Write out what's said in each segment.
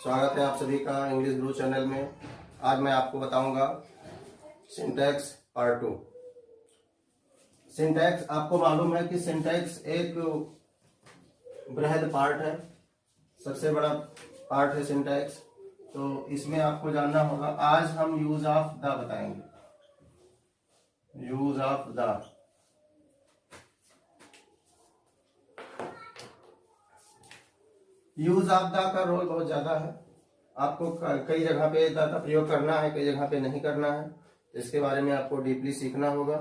स्वागत है आप सभी का इंग्लिश गुरु चैनल में। आज मैं आपको बताऊंगा सिंटैक्स पार्ट 2। सिंटैक्स, आपको मालूम है कि सिंटैक्स एक बृहद पार्ट है, सबसे बड़ा पार्ट है सिंटैक्स। तो इसमें आपको जानना होगा। आज हम यूज ऑफ द बताएंगे। Use of the, use of the का रोल बहुत ज्यादा है। आपको कई जगह पे द का प्रयोग करना है, कई जगह पे नहीं करना है। इसके बारे में आपको डीपली सीखना होगा।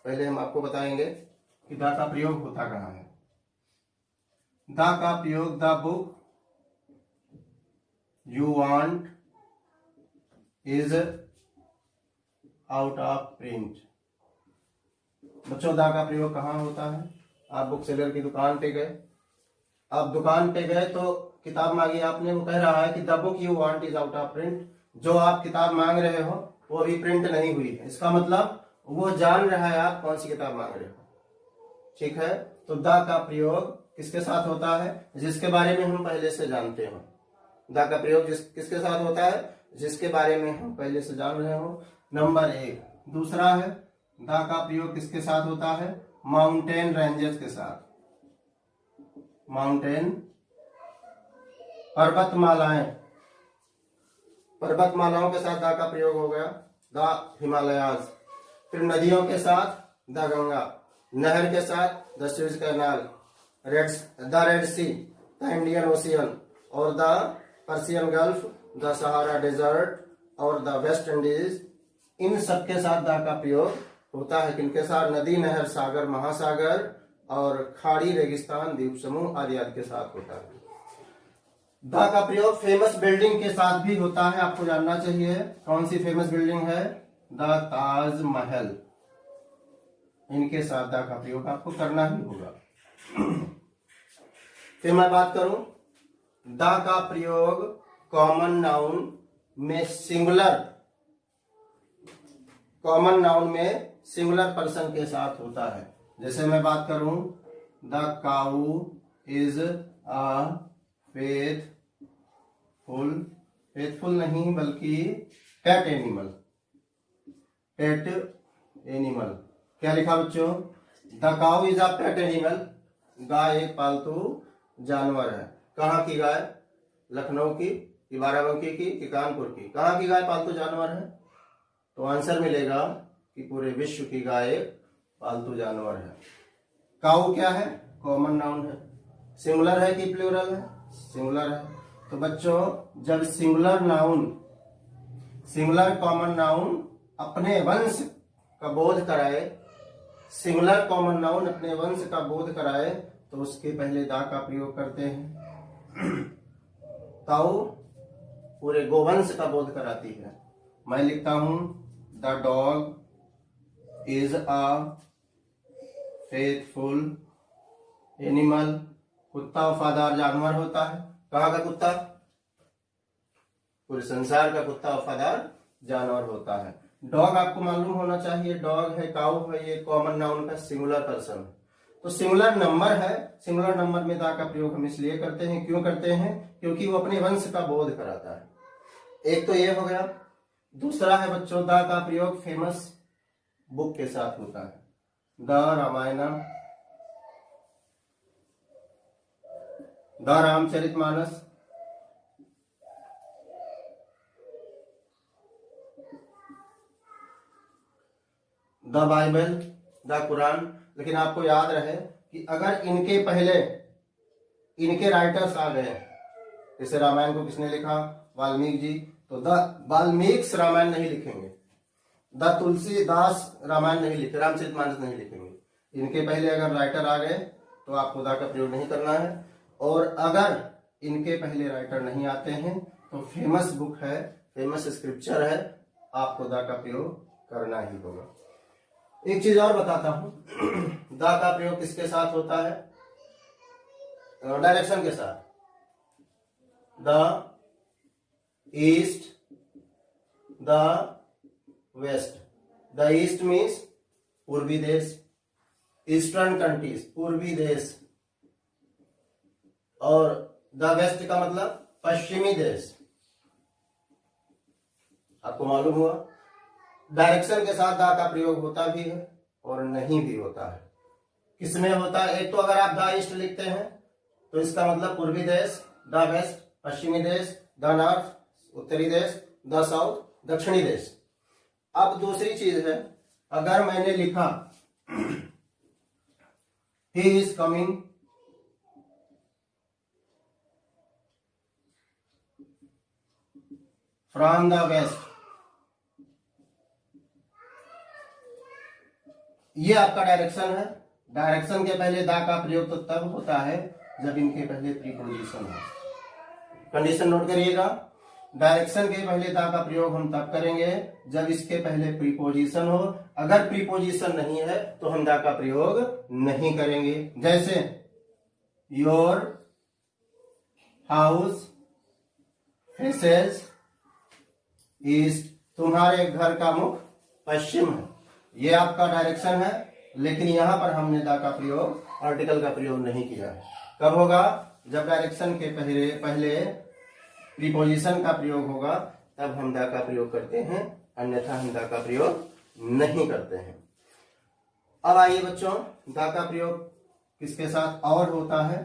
पहले हम आपको बताएंगे कि द का प्रयोग होता कहाँ है। द का प्रयोग the book you want is out of print. बच्चों, द का प्रयोग कहाँ होता है? आप बुक सेलर की दुकान पे गए, आप दुकान पे गए तो किताब मांगी आपने, वो कह रहा है कि the book you want is out of print. जो आप किताब मांग रहे हो वो अभी प्रिंट नहीं हुई है। इसका मतलब वो जान रहा है आप कौन सी किताब मांग रहे हो। ठीक है, तो द का प्रयोग किसके साथ होता है? जिसके बारे में हम पहले से जानते हो। द का प्रयोग किसके साथ होता है? जिसके बारे में हम पहले से जान रहे हो, नंबर 1। दूसरा है, द का प्रयोग किसके साथ होता है? माउंटेन रेंजेस के साथ। माउंटेन, पर्वतमालाएं, पर्वतमालाओं के साथ द का प्रयोग हो गया, द हिमालयाज। फिर नदियों के साथ द गंगा, नहर के साथ the Suez Canal, the Red Sea, the Indian Ocean, और the Persian Gulf, the Sahara desert और द वेस्ट इंडीज। इन सब के साथ द का प्रयोग होता है। किनके साथ? नदी, नहर, सागर, महासागर और खाड़ी, रेगिस्तान, द्वीप समूह आदि आदि के साथ होता है। द का प्रयोग फेमस बिल्डिंग के साथ भी होता है। आपको जानना चाहिए कौन सी फेमस बिल्डिंग है? द ताजमहल। इनके साथ द का प्रयोग आपको करना ही होगा। फिर मैं बात करूं, द का प्रयोग कॉमन नाउन में सिंगुलर, कॉमन नाउन में सिंगुलर पर्सन के साथ होता है। जैसे मैं बात करूं, the cow is a faithful, faithful नहीं बल्कि पेट एनिमल। पेट एनिमल क्या लिखा बच्चों? The cow is a pet animal. गाय एक पालतू जानवर है। कहाँ की गाय? लखनऊ की, कि बाराबंकी की, कि कानपुर की? कहाँ की गाय पालतू जानवर है? तो आंसर मिलेगा कि पूरे विश्व की गाय पालतू जानवर है। काऊ क्या है? कॉमन नाउन है। सिंगुलर है कि प्लूरल है? सिंगुलर है। तो बच्चों, जब singular noun, singular common noun अपने वंश का बोध कराए, सिंगुलर कॉमन नाउन अपने वंश का बोध कराए, तो उसके पहले दा का प्रयोग करते हैं। ताऊ पूरे गोवंश का बोध कराती है। मैं लिखता हूं, the dog is a faithful animal. कुत्ता वफादार जानवर होता है। कहाँ का कुत्ता? पूरे संसार का कुत्ता वफादार जानवर होता है। डॉग आपको मालूम होना चाहिए, डॉग है, काऊ है, ये कॉमन नाउन का सिंगुलर पर्सन है। तो सिंगुलर नंबर है। सिंगुलर नंबर में दा का प्रयोग हम इसलिए करते हैं, क्यों करते हैं? क्योंकि वो अपने वंश का बोध कराता है। एक तो ये हो गया। दूसरा है बच्चों, दा का प्रयोग फेमस बुक के साथ होता है। The Ramayana, the Ramcharitmanas, the Bible, the Quran. लेकिन आपको याद रहे कि अगर इनके पहले इनके राइटर्स आ गए, जैसे रामायण को किसने लिखा? वाल्मीकि जी, तो द वाल्मीकि रामायण नहीं लिखेंगे, द तुलसीदास रामायण नहीं लिखे, रामचरितमानस नहीं लिखेंगे। इनके पहले अगर राइटर आ गए तो आपको द का प्रयोग नहीं करना है। और अगर इनके पहले राइटर नहीं आते हैं तो फेमस बुक है, फेमस स्क्रिप्चर है, आपको द का प्रयोग करना ही होगा। एक चीज और बताता हूं, द का प्रयोग किसके साथ होता है? डायरेक्शन के साथ। The east, the west. The east means पूर्वी देश, ईस्टर्न कंट्रीज, पूर्वी देश। और द वेस्ट का मतलब पश्चिमी देश। आपको मालूम हुआ। डायरेक्शन के साथ दा का प्रयोग होता भी है और नहीं भी होता है। किसमें होता है? एक तो अगर आप द ईस्ट लिखते हैं तो इसका मतलब पूर्वी देश, द वेस्ट पश्चिमी देश, द नॉर्थ उत्तरी देश, द साउथ दक्षिणी देश। अब दूसरी चीज है, अगर मैंने लिखा he is coming from the west, ये आपका डायरेक्शन है। डायरेक्शन के पहले दा का प्रयोग तो तब होता है जब इनके पहले प्रीपोजिशन हो। कंडीशन नोट करिएगा, डायरेक्शन के पहले दा का प्रयोग हम तब करेंगे जब इसके पहले प्रीपोजिशन हो। अगर प्रीपोजिशन नहीं है तो हम दा का प्रयोग नहीं करेंगे। जैसे योर हाउस फेसेस ईस्ट, तुम्हारे घर का मुख पश्चिम है। ये आपका डायरेक्शन है, लेकिन यहां पर हमने दा का प्रयोग, आर्टिकल का प्रयोग नहीं किया है। कब होगा? जब डायरेक्शन के पहले प्रीपोजिशन का प्रयोग होगा तब हम दा का प्रयोग करते हैं, अन्यथा हम दा का प्रयोग नहीं करते हैं। अब आइए बच्चों, दा का प्रयोग किसके साथ और होता है?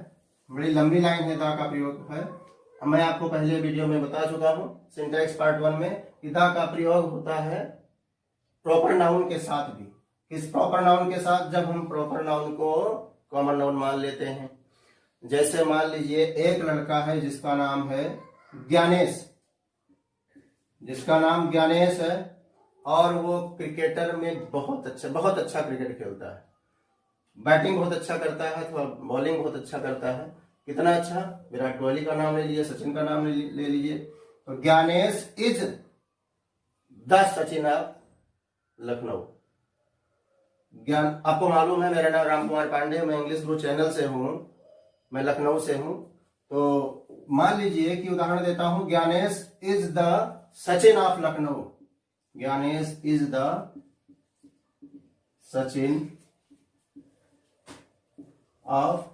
बड़ी लंबी लाइन है दा का प्रयोग है। मैं आपको पहले वीडियो में बता चुका हूं सिंटैक्स पार्ट 1 में कि दा का प्रयोग होता है प्रॉपर नाउन के साथ भी। किस प्रॉपर नाउन के साथ? जब हम प्रॉपर नाउन को कॉमन नाउन मान लेते हैं। जैसे मान लीजिए एक लड़का है जिसका नाम है ज्ञानेश, जिसका नाम ज्ञानेश है और वो क्रिकेटर में बहुत अच्छा क्रिकेट खेलता है। बैटिंग बहुत अच्छा करता है अथवा बॉलिंग बहुत अच्छा करता है। कितना अच्छा? विराट कोहली का नाम ले लीजिए, सचिन का नाम ले लीजिए। तो Gyanesh is the Sachin of Lucknow. Gyan, आपको मालूम है मेरा नाम राम कुमार पांडे, मैं इंग्लिश गुरु चैनल से हूं, मैं लखनऊ से हूं। तो मान लीजिए कि उदाहरण देता हूं, Gyanesh is the Sachin of Lucknow. Gyanesh is the Sachin of,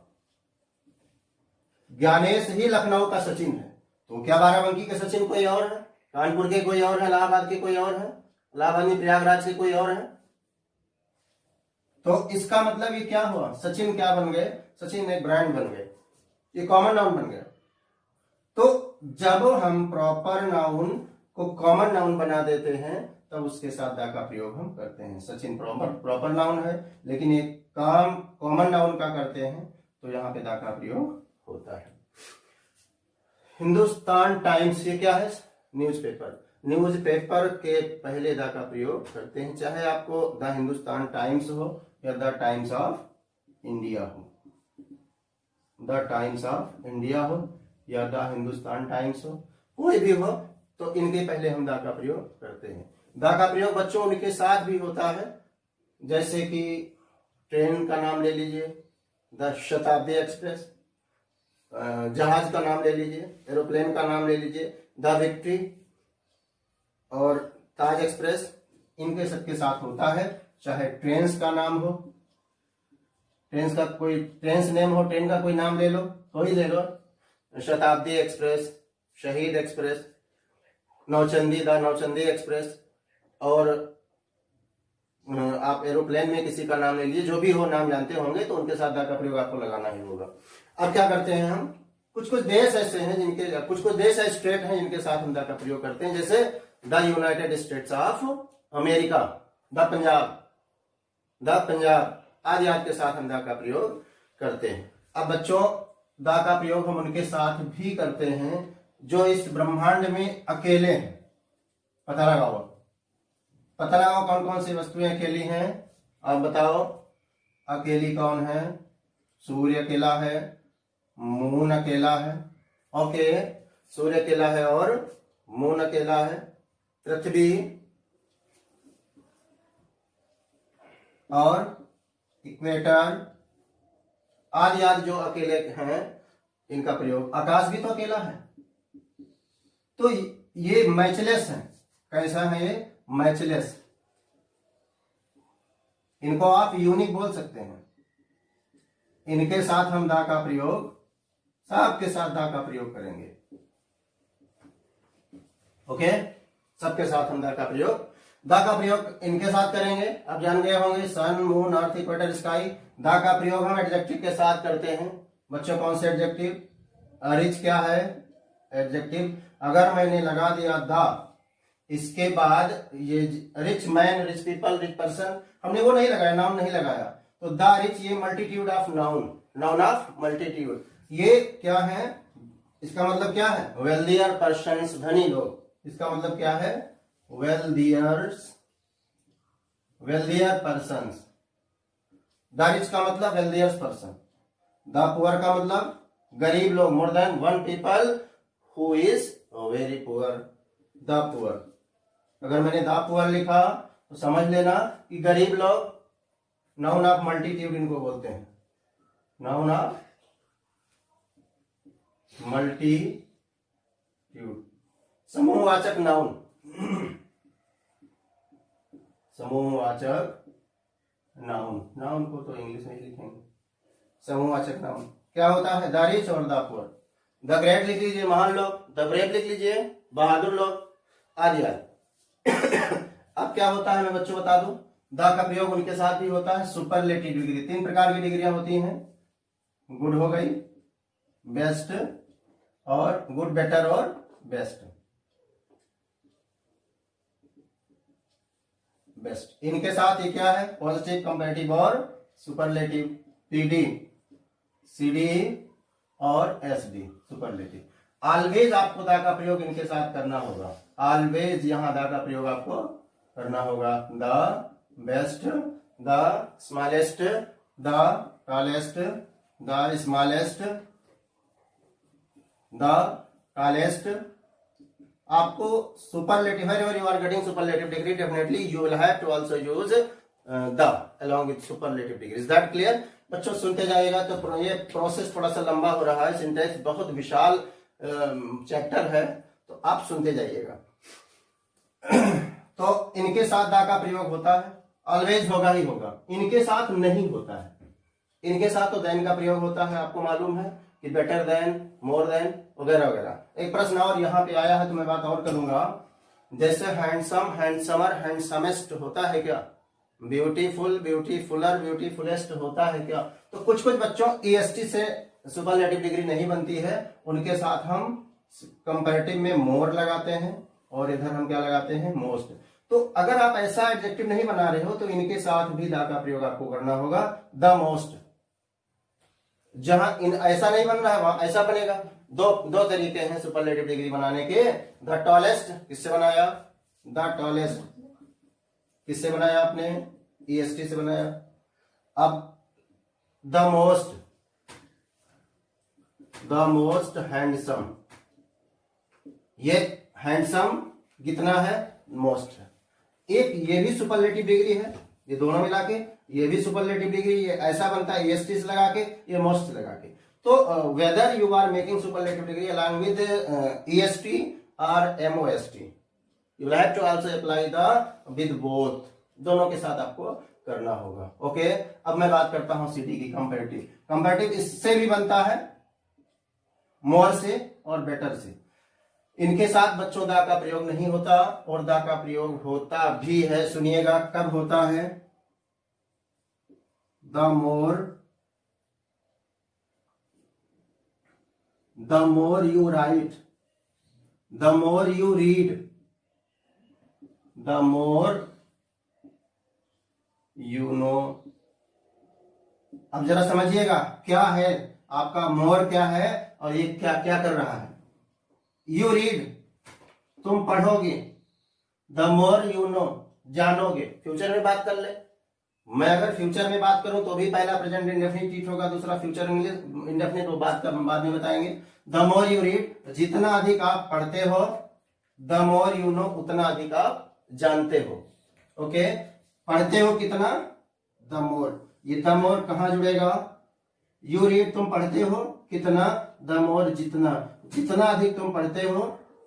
Gyanesh ही लखनऊ का सचिन है। तो क्या बाराबंकी के सचिन कोई और है, कानपुर के कोई और है, इलाहाबाद के कोई और है, इलाहाबाद प्रयागराज के कोई और है? तो इसका मतलब ये क्या हुआ? सचिन क्या बन गए? सचिन एक ब्रांड बन गए, ये कॉमन नाउन बन गया। तो जब हम प्रॉपर नाउन को कॉमन नाउन बना देते हैं तब उसके साथ दा का प्रयोग हम करते हैं। सचिन प्रॉपर नाउन है, लेकिन एक काम कॉमन नाउन का करते हैं तो यहां पे दा का प्रयोग होता है। हिंदुस्तान टाइम्स, ये क्या है? न्यूज़पेपर। न्यूज़पेपर के पहले दा का प्रयोग करते हैं, चाहे आपको द हिंदुस्तान टाइम्स हो या द टाइम्स ऑफ इंडिया हो। द टाइम्स ऑफ इंडिया हो या द हिंदुस्तान टाइम्स हो, कोई भी हो, तो इनके पहले हम दा का प्रयोग करते हैं। दा का प्रयोग बच्चों उनके साथ भी होता है, जैसे कि ट्रेन का नाम ले लीजिए, द शताब्दी एक्सप्रेस। जहाज का नाम ले लीजिए, एरोप्लेन का नाम ले लीजिए, द विक्ट्री और ताज एक्सप्रेस, इनके सबके साथ होता है। चाहे ट्रेन्स का नाम हो, ट्रेन्स का कोई ट्रेन्स नेम हो, ट्रेन का कोई नाम ले लो, कोई ले लो, शताब्दी एक्सप्रेस, शहीद express, Nauchandi, the Nauchandi express, और आप एरोप्लेन में किसी का नाम ले लीजिए, जो भी हो नाम जानते होंगे तो उनके साथ दा का प्रयोग आपको लगाना ही होगा। अब क्या करते हैं हम, कुछ देश ऐसे हैं जिनके, कुछ देश है, स्टेट हैं जिनके साथ हम दा का प्रयोग करते हैं, जैसे the United states of America, the Punjab आदि के साथ हम दा का प्रयोग करते हैं। अब बच्चों, दा का प्रयोग हम उनके साथ भी करते हैं जो इस ब्रह्मांड में अकेले हैं। पता लगाओ कौन कौन सी वस्तुएं अकेली हैं। अब बताओ, अकेली कौन है? सूर्य अकेला है, मून अकेला है, ओके, सूर्य अकेला है और मून अकेला है, पृथ्वी और इक्वेटर आदि जो अकेले हैं इनका प्रयोग। आकाश भी तो अकेला है। तो ये मैचलेस है। कैसा है ये? मैचलेस। इनको आप यूनिक बोल सकते हैं। इनके साथ हम दा का प्रयोग, सबके साथ दा का प्रयोग करेंगे। ओके, सबके साथ हम द का प्रयोग इनके साथ करेंगे। अब जान गए होंगे sun, moon, earth, equator, sky. The का प्रयोग हम एडजेक्टिव के साथ करते हैं। बच्चों कौन से एडजेक्टिव? रिच क्या है? एडजेक्टिव। अगर मैंने लगा दिया द, इसके बाद ये rich man, rich people, rich person, हमने वो नहीं लगाया, नाउन नहीं लगाया, तो द रिच ये multitude of noun, noun of multitude. ये क्या है? इसका मतलब क्या है? वेल्दियर पर्सन्स, धनी लोग। इसका मतलब क्या है? Wealthier persons. द रिच का मतलब वेल्दियर पर्सन। द पुअर का मतलब गरीब लोग, more than one people who is very poor, the poor. अगर मैंने द पुअर लिखा तो समझ लेना कि गरीब लोग, नाउन ऑफ मल्टीट्यूड इनको बोलते हैं, नाउन ऑफ मल्टीट्यूड, समूहवाचक नाउन, समूहवाचक नाउन। नाउन को तो इंग्लिश में लिखेंगे, समूहवाचक नाउन। क्या होता है? द रिच और द पुअर। द ग्रेट लिख लीजिए, महान लोग, द ब्रेव लिख लीजिए, बहादुर लोग, आदि आदि। अब क्या होता है मैं बच्चों बता दूं, द का प्रयोग उनके साथ भी होता है। सुपरलेटिव डिग्री, 3 प्रकार की डिग्रियां होती हैं। गुड हो गई, बेस्ट और गुड, बेटर और बेस्ट। बेस्ट इनके साथ ये क्या है? पॉजिटिव, कंपैरेटिव और सुपरलेटिव। पीडी, सीडी और एसडी, सुपरलेटिव। ऑलवेज आपको द का प्रयोग इनके साथ करना होगा। ऑलवेज यहां द का प्रयोग आपको करना होगा। The best, the smallest, the tallest, the smallest, the tallest. आपको superlative, whenever you are getting superlative degree, definitely you will have to also use the along with superlative degree. Is that clear? बच्चों सुनते जाइएगा तो ये process थोड़ा सा लंबा हो रहा है, सिंटेक्स बहुत विशाल चैप्टर है, तो आप सुनते जाइएगा। तो इनके साथ द का प्रयोग होता है, ऑलवेज होगा ही होगा, इनके साथ नहीं होता है। इनके साथ तो देन का प्रयोग होता है, आपको मालूम है कि बेटर देन, मोर देन वगैरह वगैरह। एक प्रश्न और यहाँ पे आया है तो मैं बात और करूंगा। जैसे हैंडसम, हैंडसमर, हैंडसमेस्ट होता है क्या? ब्यूटीफुल, ब्यूटीफुलर, ब्यूटीफुलेस्ट होता है क्या? तो कुछ कुछ बच्चों ईएसटी से सुपरलेटिव डिग्री नहीं बनती है, उनके साथ हम कंपैरेटिव में मोर लगाते हैं और इधर हम क्या लगाते हैं? मोस्ट। तो अगर आप ऐसा एडजेक्टिव नहीं बना रहे हो तो इनके साथ भी द का प्रयोग आपको करना होगा, द मोस्ट। जहां इन ऐसा नहीं बन रहा है वहां ऐसा बनेगा। दो तरीके हैं सुपरलेटिव डिग्री बनाने के। द टॉलेस्ट किससे बनाया? द टॉलेस्ट किससे बनाया आपने? ईएसटी से बनाया। अब द मोस्ट हैंडसम, ये हैंडसम कितना है? मोस्ट है। एक ये भी सुपरलेटिव डिग्री है, ये दोनों मिला के ये भी सुपरलेटिव डिग्री, ये ऐसा बनता है ईएसटी से लगा के, ये मोस्ट से लगा के। तो whether you are making superlative degree along with EST और MOST, you will have to also apply the with both, दोनों के साथ आपको करना होगा। ओके, अब मैं बात करता हूं सीडी की, कंपैरेटिव। कंपैरेटिव इससे भी बनता है, मोर से और बेटर से। इनके साथ बच्चों द का प्रयोग नहीं होता और द का प्रयोग होता भी है। सुनिएगा कब होता है? The more you right, the more you read, the more you no. अब जरा समझिएगा क्या है आपका मोर, क्या है और ये क्या क्या कर रहा है। यू रीड, तुम पढ़ोगे, द मोर यू नो, जानोगे। फ्यूचर में बात कर ले, मैं अगर फ्यूचर में बात करूं तो भी पहला प्रेजेंट इंडेफिनिट होगा, दूसरा फ्यूचर इंडेफिनिट, वो बात का बाद में बताएंगे। द मोर यू रीड, जितना अधिक आप पढ़ते हो, द मोर यू नो, उतना अधिक आप जानते हो। ओके, पढ़ते हो कितना? The more. ये द मोर कहां जुड़ेगा? यू रीड, तुम पढ़ते हो कितना? द मोर, जितना। जितना अधिक तुम पढ़ते हो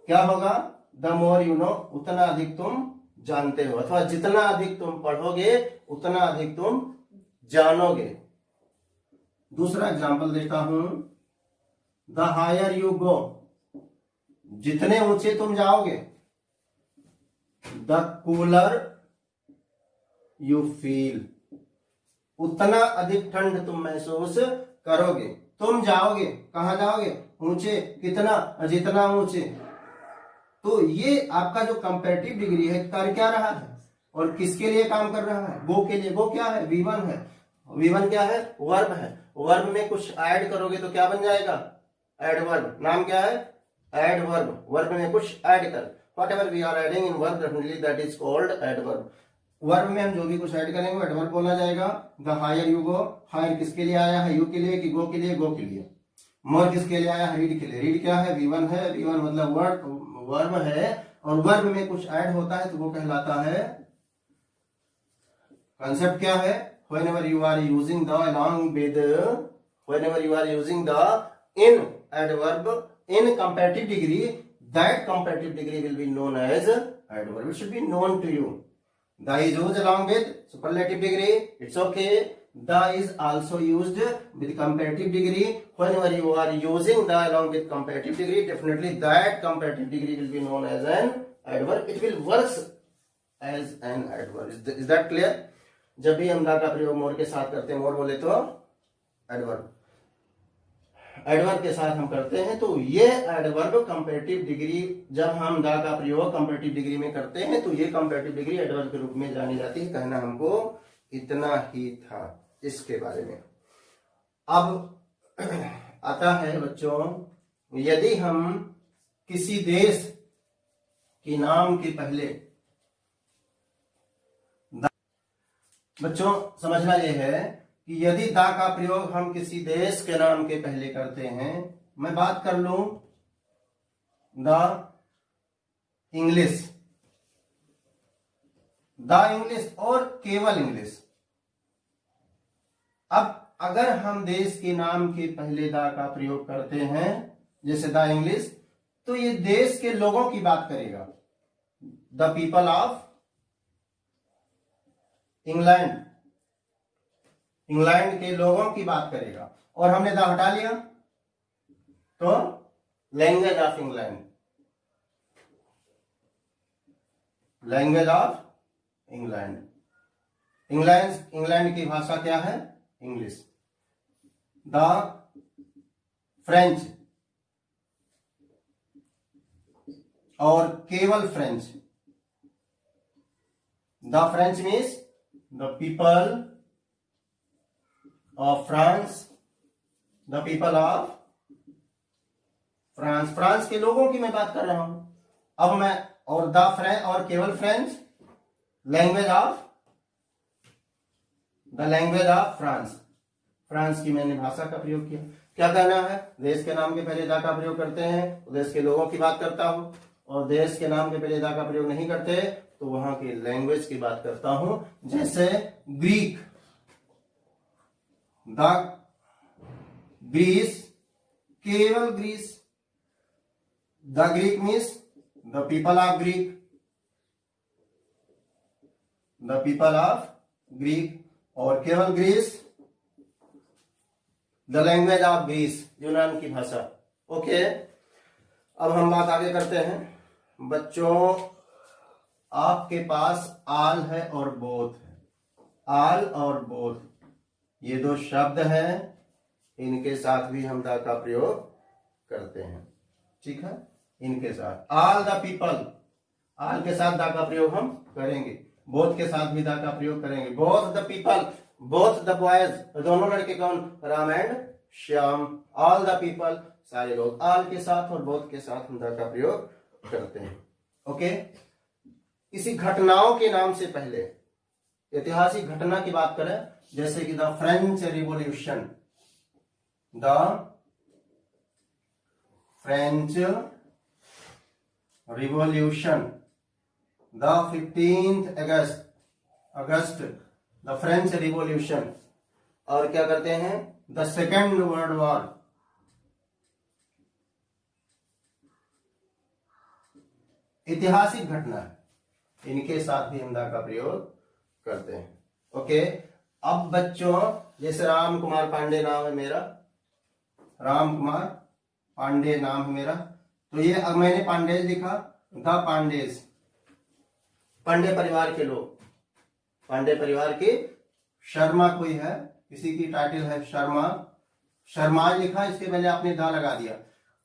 क्या होगा? द मोर यू नो, उतना अधिक तुम जानते हो, अथवा जितना अधिक तुम पढ़ोगे उतना अधिक तुम जानोगे। दूसरा एग्जांपल देता हूं, द हायर यू गो, जितने ऊंचे तुम जाओगे, द कूलर यू फील, उतना अधिक ठंड तुम महसूस करोगे। तुम जाओगे, कहां जाओगे? ऊंचे, कितना? जितना ऊंचे। तो ये आपका जो कंपैरेटिव डिग्री है कर क्या रहा है और किसके लिए काम कर रहा है? गो के लिए। गो क्या है? V1 है। V1 क्या है? वर्ब है। वर्ब में कुछ ऐड करोगे तो क्या बन जाएगा? एडवर्ब। नाम क्या है? एडवर्ब। वर्ब में कुछ ऐड कर, whatever we are adding in verb definitely that is called adverb। Verb में हम जो भी कुछ ऐड करेंगे वो एडवर्ब बोला जाएगा। The higher you go, higher किसके लिए आया है? यू के लिए कि गो के लिए? गो के लिए। मोर किसके लिए आया है? रीड के लिए। रीड क्या है? V1 है। V1 मतलब वर्ब है और वर्ब में कुछ ऐड होता है तो वो कहलाता है। कंसेप्ट क्या है? whenever you are using the along with, whenever you are using the in adverb in comparative degree, that comparative degree will be known as adverb. It should be known to you. The is used along with superlative degree, it's okay. The is also used with comparative degree. Whenever you are using the along with comparative degree, definitely that comparative degree will be known as an adverb. It will work as an adverb. Is that clear? जब भी हम दा का प्रयोग मोर के साथ करते हैं, मोर बोले तो एडवर्ब, एडवर्ब के साथ हम करते हैं, तो ये एडवर्ब कंपैरेटिव डिग्री, जब हम दा का प्रयोग कंपैरेटिव डिग्री में करते हैं तो ये कंपैरेटिव डिग्री एडवर्ब के रूप में जानी जाती है। कहना हमको इतना ही था इसके बारे में। अब आता है बच्चों, यदि हम किसी देश के नाम के पहले, बच्चों समझना यह है कि यदि दा का प्रयोग हम किसी देश के नाम के पहले करते हैं, मैं बात कर लूं द इंग्लिश, द इंग्लिश और केवल इंग्लिश। अब अगर हम देश के नाम के पहले दा का प्रयोग करते हैं जैसे द इंग्लिश, तो ये देश के लोगों की बात करेगा, the people of England, England के लोगों की बात करेगा। और हमने द हटा लिया तो language of England, language of England, England की भाषा क्या है? इंग्लिश। द फ्रेंच और केवल French, the French means the people of France, the people of France, France के लोगों की मैं बात कर रहा हूं। अब मैं और द फ्रेंच और केवल French, language of, the language of France, France की मैंने भाषा का प्रयोग किया। क्या कहना है? देश के नाम के पहले दा का प्रयोग करते हैं तो देश के लोगों की बात करता हूं, और देश के नाम के पहले दा का प्रयोग नहीं करते तो वहां की लैंग्वेज की बात करता हूं। जैसे ग्रीक, द ग्रीस, केवल Greece, the Greek means the people of Greek, the people of Greek, और केवल Greece, the language of Greece, यूनान की भाषा। ओके, अब हम बात आगे करते हैं। बच्चों आपके पास आल है और बोथ है, आल और बोथ ये दो शब्द हैं, इनके साथ भी हम दा का प्रयोग करते हैं। ठीक है, इनके साथ ऑल द पीपल, ऑल के साथ दा का प्रयोग हम करेंगे, बोथ के साथ भी दा का प्रयोग करेंगे। Both the people, both the boys, दोनों लड़के कौन? Ram and Shyam. All the people, सारे लोग। ऑल के साथ और बोथ के साथ हम दा का प्रयोग करते हैं। ओके, किसी घटनाओं के नाम से पहले ऐतिहासिक घटना की बात करें, जैसे कि the French revolution, the French revolution, the 15th August, the French revolution. और क्या करते हैं? द सेकेंड वर्ल्ड वॉर, ऐतिहासिक घटना है, इनके साथ भी हम दा का प्रयोग करते हैं। ओके, अब बच्चों जैसे राम कुमार पांडे नाम है मेरा, राम कुमार पांडे नाम है मेरा, तो ये अब मैंने पांडेज लिखा, द पांडेज, पांडे परिवार के लोग, पांडे परिवार के, शर्मा कोई है, किसी की टाइटल है शर्मा, शर्मा लिखा, इसके पहले आपने दा लगा दिया।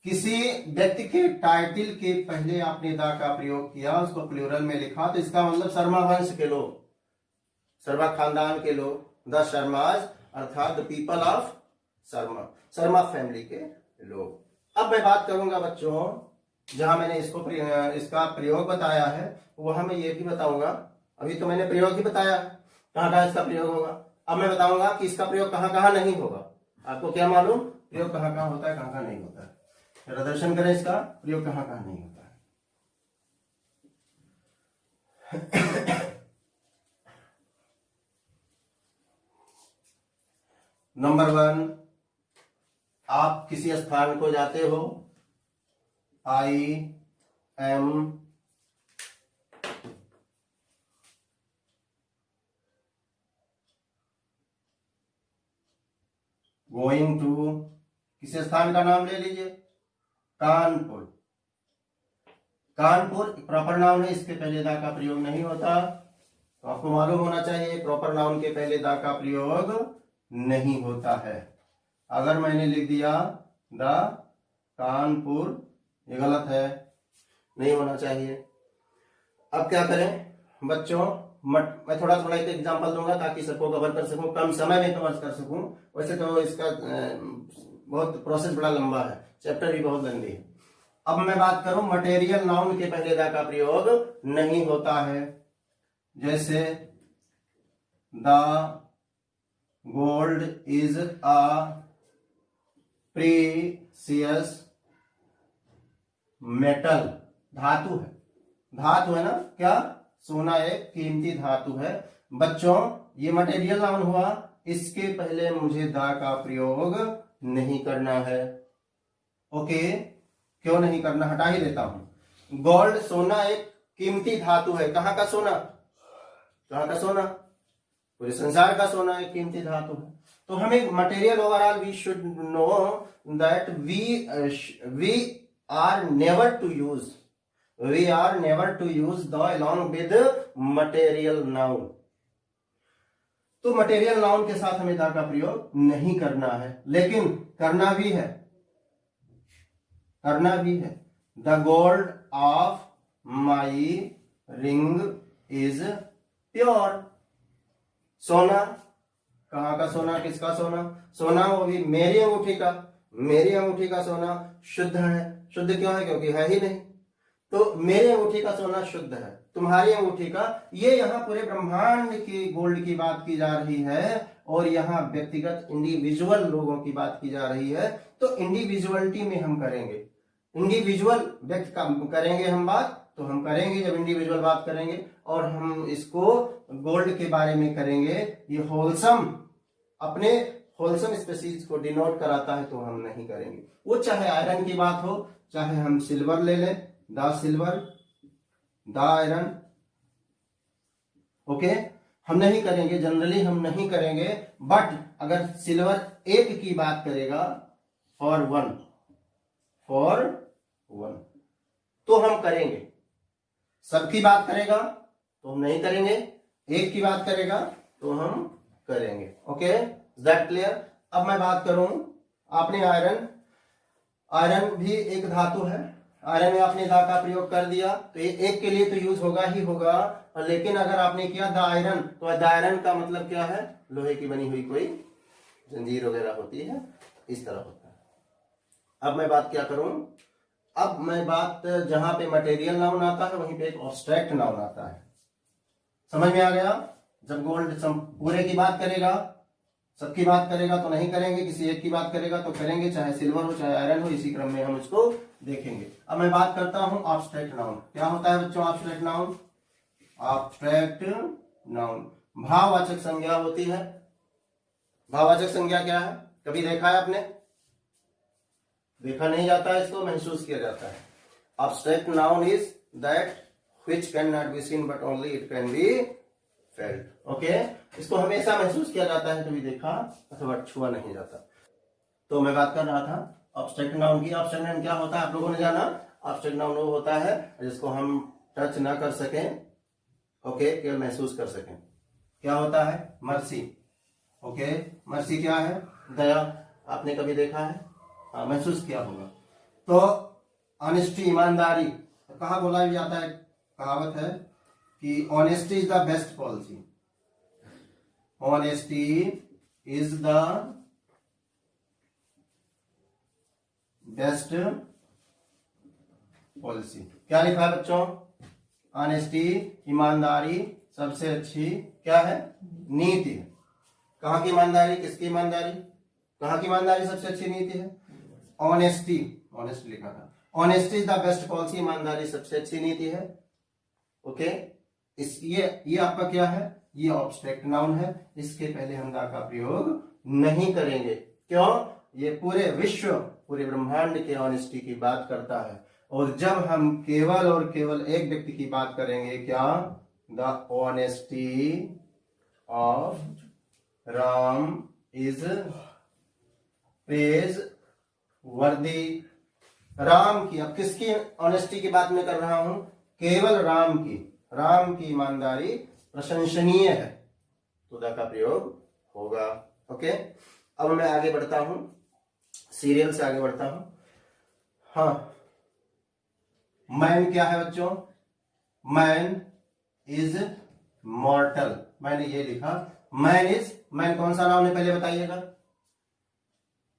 किसी व्यक्ति के टाइटल के पहले आपने दा का प्रयोग किया, उसको प्लूरल में लिखा, तो इसका मतलब शर्मा वंश के लोग, शर्मा खानदान के लोग, द शर्माज अर्थात the people of Sharma, Sharma family के लोग। अब मैं बात करूंगा बच्चों, जहां मैंने इसका प्रयोग बताया है वहां मैं ये भी बताऊंगा। अभी तो मैंने प्रयोग ही बताया कहां कहां इसका प्रयोग होगा, अब मैं बताऊंगा कि इसका प्रयोग कहां कहां नहीं होगा। आपको क्या मालूम प्रयोग कहां कहां होता है, कहां कहां नहीं होता है? प्रदर्शन करें इसका प्रयोग कहां कहां नहीं होता है। नंबर 1, आप किसी स्थान को जाते हो, आई एम गोइंग टू, किसी स्थान का नाम ले लीजिए, कानपुर। कानपुर प्रॉपर नाउन है, इसके पहले दा का प्रयोग नहीं होता, तो आपको मालूम होना चाहिए प्रॉपर नाउन के पहले दा का प्रयोग नहीं होता है। अगर मैंने लिख दिया द कानपुर, ये गलत है, नहीं होना चाहिए। अब क्या करें बच्चों, मैं थोड़ा थोड़ा एक एग्जांपल दूंगा ताकि सबको कवर कर सकूं, कम समय में कवर कर सकूं। वैसे तो इसका बहुत प्रोसेस बड़ा लंबा है, चैप्टर भी बहुत लंबी है। अब मैं बात करूं मटेरियल नाउन के पहले दा का प्रयोग नहीं होता है, जैसे the gold is a precious metal, धातु है, धातु है ना, क्या, सोना एक कीमती धातु है। बच्चों ये मटेरियल नाउन हुआ, इसके पहले मुझे दा का प्रयोग नहीं करना है। ओके, क्यों नहीं करना, हटा ही देता हूं। गोल्ड सोना एक कीमती धातु है, कहां का सोना, कहां का सोना, पूरे संसार का सोना एक कीमती धातु है। तो हमें material overall we should know that we are never to use, we are never to use the along with material noun। तो मटेरियल नाउन के साथ हमें दा का प्रयोग नहीं करना है, लेकिन करना भी है, करना भी है। The gold of my ring is pure, सोना, कहां का सोना, किसका सोना, सोना वो भी मेरी अंगूठी का, मेरी अंगूठी का सोना शुद्ध है। शुद्ध क्यों है, क्योंकि है ही नहीं, तो मेरे अंगूठी का सोना शुद्ध है, तुम्हारी अंगूठी का, ये यहाँ पूरे ब्रह्मांड की गोल्ड की बात की जा रही है और यहाँ व्यक्तिगत इंडिविजुअल लोगों की बात की जा रही है। तो इंडिविजुअलिटी में हम करेंगे, इंडिविजुअल व्यक्ति का करेंगे हम बात, तो हम करेंगे जब इंडिविजुअल बात करेंगे, और हम इसको गोल्ड के बारे में करेंगे। ये होलसम, अपने होलसम स्पीशीज को डिनोट कराता है, तो हम नहीं करेंगे। वो चाहे आयरन की बात हो, चाहे हम सिल्वर ले लें, the silver, the iron, okay, हम नहीं करेंगे, जनरली हम नहीं करेंगे। बट अगर सिल्वर एक की बात करेगा, फॉर वन, फॉर वन, तो हम करेंगे। सबकी बात करेगा तो हम नहीं करेंगे, एक की बात करेगा तो हम करेंगे। Okay, that clear. अब मैं बात करूं, आपने आयरन, आयरन भी एक धातु है, आयरन में आपने दा का प्रयोग कर दिया, तो ये एक के लिए तो यूज होगा ही होगा, लेकिन अगर आपने किया द आयरन, तो द आयरन का मतलब क्या है, लोहे की बनी हुई कोई जंजीर वगैरह होती है, इस तरह होता है। अब मैं बात क्या करूं, अब मैं बात, जहां पे मटेरियल नाउन आता है वहीं पे एक ऑब्स्ट्रैक्ट नाउन आता है। समझ में आ गया? जब गोल्ड पूरे की बात करेगा, सबकी बात करेगा तो नहीं करेंगे, किसी एक की बात करेगा तो करेंगे, चाहे सिल्वर हो चाहे आयरन हो, इसी क्रम में हम इसको देखेंगे। अब मैं बात करता हूं ऑब्स्ट्रैक्ट नाउन। क्या होता है बच्चों ऑब्स्ट्रैक्ट नाउन? ऑब्स्ट्रैक्ट नाउन भाववाचक संज्ञा होती है। भाववाचक संज्ञा क्या है, कभी देखा है आपने? देखा नहीं जाता है, इसको महसूस किया जाता है। Obstruct noun is that which can not be seen but only it can be felt. Okay, इसको हमेशा महसूस किया जाता है, कभी देखा अथवा छुआ नहीं जाता। तो मैं बात कर रहा था ऑब्स्ट्रैक्ट नाउन की। ऑब्स्ट्रैक्ट नाउन क्या होता है आप लोगों ने जाना? ऑब्स्ट्रैक्ट नाउन वो होता है जिसको हम टच ना कर सकें, ओके, केवल महसूस कर सकें। क्या होता है? मर्सी। ओके, मर्सी क्या है? दया। आपने कभी देखा है? हाँ, महसूस किया होगा। तो ऑनेस्टी, ईमानदारी, कहाँ बोला भी जाता है, कहावत है कि honesty is the best policy. Honesty is the best policy. क्या लिखा है बच्चों? ऑनेस्टी, ईमानदारी सबसे अच्छी क्या है? नीति है। कहाँ की ईमानदारी? किसकी ईमानदारी? कहाँ की ईमानदारी सबसे अच्छी नीति है? ऑनेस्टी, ऑनेस्टी लिखा था। Honesty is the best policy, ईमानदारी सबसे अच्छी नीति है। ओके, इस ये आपका क्या है? ये ऑब्स्ट्रैक्ट नाउन है, इसके पहले हम दा का प्रयोग नहीं करेंगे। क्यों? ये पूरे विश्व, पूरे ब्रह्मांड के ऑनेस्टी की बात करता है। और जब हम केवल और केवल एक व्यक्ति की बात करेंगे, क्या? The honesty of Ram is praise वर्दी। राम की, अब किसकी ऑनेस्टी की बात मैं कर रहा हूं? केवल राम की। राम की ईमानदारी प्रशंसनीय है, तो द का प्रयोग होगा। ओके, अब मैं आगे बढ़ता हूं, सीरियल से आगे बढ़ता हूं। हाँ, मैन क्या है बच्चों? Man is मॉर्टल। मैंने ये लिखा, मैन इज, मैन कौन सा नाउन है पहले बताइएगा?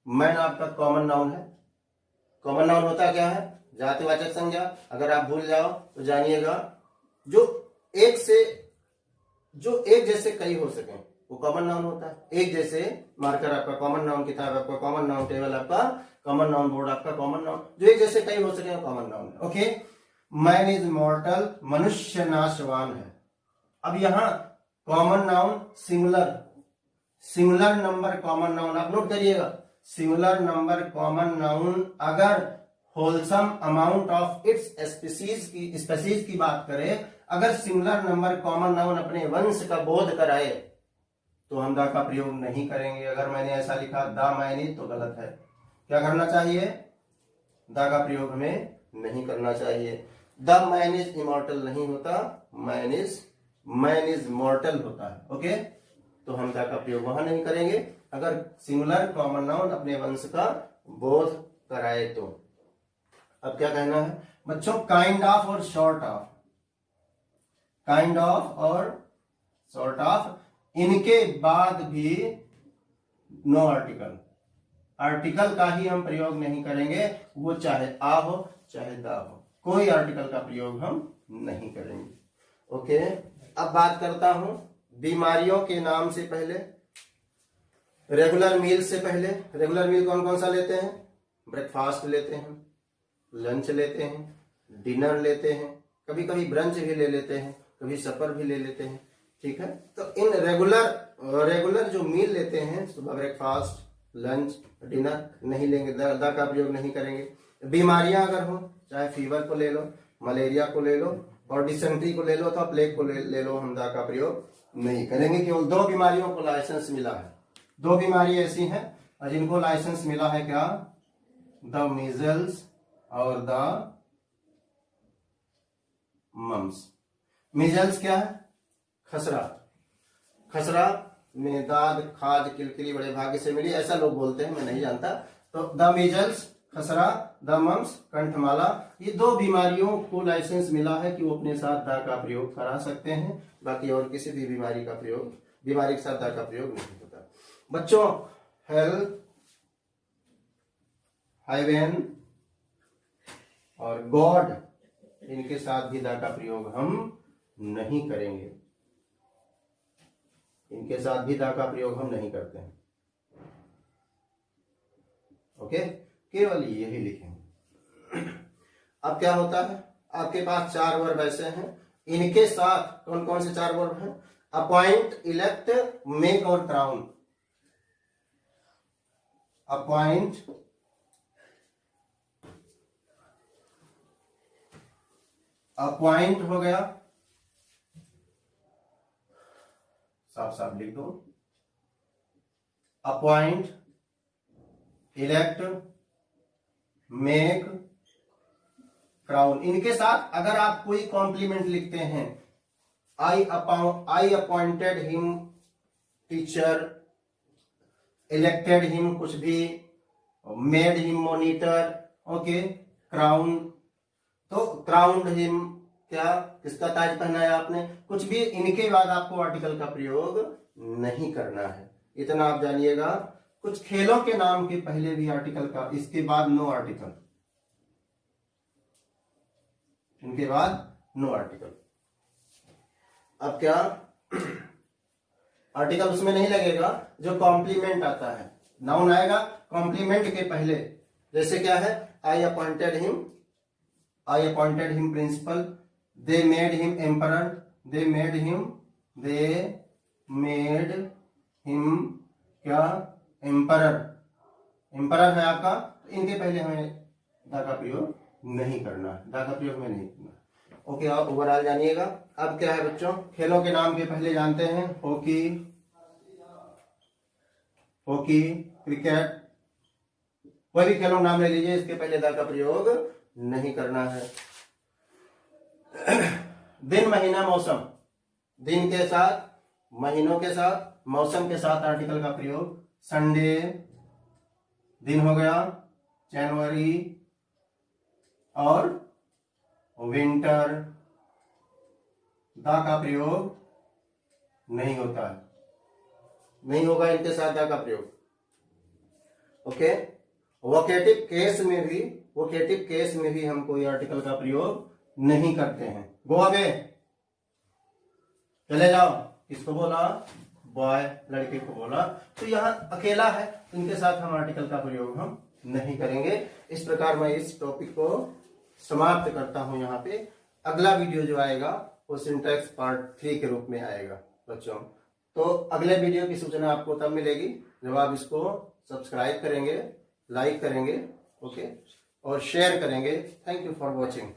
मैन आपका कॉमन नाउन है। कॉमन नाउन होता क्या है? जातिवाचक संज्ञा। अगर आप भूल जाओ तो जानिएगा, जो एक जैसे कई हो सके वो कॉमन नाउन होता है। एक जैसे मार्कर आपका कॉमन नाउन, किताब आपका कॉमन नाउन, टेबल आपका कॉमन नाउन, बोर्ड आपका कॉमन नाउन, जो एक जैसे कई हो सके कॉमन नाउन है। ओके, मैन इज मॉर्टल, मनुष्य नाशवान है। अब यहां common noun singular, singular number common noun, आप नोट करिएगा। सिंगुलर नंबर कॉमन नाउन अगर wholesome amount of its species की बात करें, अगर सिंगुलर नंबर कॉमन नाउन अपने वंश का बोध कराए तो हम दा का प्रयोग नहीं करेंगे। अगर मैंने ऐसा लिखा द मैन इज, तो गलत है। क्या करना चाहिए? दा का प्रयोग हमें नहीं करना चाहिए। द मैन इज इमॉर्टल नहीं होता, मैन इज मॉर्टल होता है। ओके, तो हम दा का प्रयोग वहां नहीं करेंगे अगर सिंगुलर कॉमन नाउन अपने वंश का बोध कराए तो। अब क्या कहना है बच्चों? काइंड ऑफ और शॉर्ट ऑफ, काइंड ऑफ और शॉर्ट ऑफ, इनके बाद भी नो आर्टिकल, आर्टिकल का ही हम प्रयोग नहीं करेंगे, वो चाहे आ हो चाहे दा हो, कोई आर्टिकल का प्रयोग हम नहीं करेंगे। ओके, अब बात करता हूं बीमारियों के नाम से पहले, रेगुलर मील से पहले। रेगुलर मील कौन कौन सा लेते हैं? ब्रेकफास्ट लेते हैं, लंच लेते हैं, डिनर लेते हैं, कभी कभी ब्रंच भी ले लेते हैं, कभी सपर भी ले लेते हैं। ठीक है, तो इन रेगुलर जो मील लेते हैं, सुबह ब्रेकफास्ट, लंच, डिनर नहीं लेंगे, दा का प्रयोग नहीं करेंगे। बीमारियां अगर हो, चाहे फीवर को ले लो, मलेरिया को ले लो और डिसेंट्री को ले लो, तो प्लेग को ले लो, हम दा का प्रयोग नहीं करेंगे। केवल दो बीमारियों को लाइसेंस मिला है, दो बीमारी ऐसी हैं जिनको लाइसेंस मिला है, क्या? द मीजल्स और द मम्स। मीजल्स क्या है? खसरा। खसरा में दाद, खाज, किलकिली बड़े भाग्य से मिली, ऐसा लोग बोलते हैं, मैं नहीं जानता। तो द मीजल्स खसरा, द मम्स कंठमाला, ये दो बीमारियों को लाइसेंस मिला है कि वो अपने साथ दा का प्रयोग करा सकते हैं। बाकी और किसी भी बीमारी के साथ दा का प्रयोग नहीं होता। बच्चों, हेल्थ, हाइवेन और गॉड, इनके साथ भी दा का प्रयोग हम नहीं करेंगे, इनके साथ भी दा का प्रयोग हम नहीं करते हैं। ओके, केवल यही लिखेंगे। अब क्या होता है? आपके पास चार वर्ब ऐसे हैं, इनके साथ कौन कौन से चार वर्ब हैं? अपॉइंट, इलेक्ट, मेक और क्राउन। अपॉइंट, अपॉइंट हो गया, साफ साफ लिख दो, अपॉइंट, इलेक्ट, मेक, क्राउन। इनके साथ अगर आप कोई कॉम्प्लीमेंट लिखते हैं, I appointed him teacher, elected him कुछ भी, made him monitor, okay, crown, तो crowned him क्या, किसका ताज पहनाया आपने, कुछ भी इनके बाद आपको आर्टिकल का प्रयोग नहीं करना है, इतना आप जानिएगा। कुछ खेलों के नाम के पहले भी आर्टिकल का, इसके बाद नो आर्टिकल, इनके बाद नो आर्टिकल। अब क्या, आर्टिकल उसमें नहीं लगेगा जो कॉम्प्लीमेंट आता है, नाउन आएगा कॉम्प्लीमेंट के पहले, जैसे क्या है, I appointed him principal, they made him emperor, they made him क्या, एम्परर, एम्परर है आपका, तो इनके पहले हमें द का प्रयोग नहीं करना, द का प्रयोग में नहीं करना। ओके, आप ओवरऑल जानिएगा। अब क्या है बच्चों, खेलों के नाम के पहले जानते हैं, हॉकी, क्रिकेट, कोई भी खेलों नाम ले लीजिए, इसके पहले द का प्रयोग नहीं करना है। दिन, महीना, मौसम, दिन के साथ, महीनों के साथ, मौसम के साथ आर्टिकल का प्रयोग, संडे दिन हो गया, जनवरी, और विंटर, दा का प्रयोग नहीं होता है, नहीं होगा इनके साथ दा का प्रयोग। ओके, वोकेटिव केस में भी हम कोई आर्टिकल का प्रयोग नहीं करते हैं। गो अवे, चले जाओ, किसको बोला, बॉय, लड़के को बोला, तो यहाँ अकेला है, इनके साथ हम आर्टिकल का प्रयोग हम नहीं करेंगे। इस प्रकार मैं इस टॉपिक को समाप्त करता हूं यहाँ पे। अगला वीडियो जो आएगा वो सिंटैक्स पार्ट 3 के रूप में आएगा बच्चों। तो अगले वीडियो की सूचना आपको तब मिलेगी जब आप इसको सब्सक्राइब करेंगे, लाइक करेंगे, ओके, और शेयर करेंगे। Thank you for watching.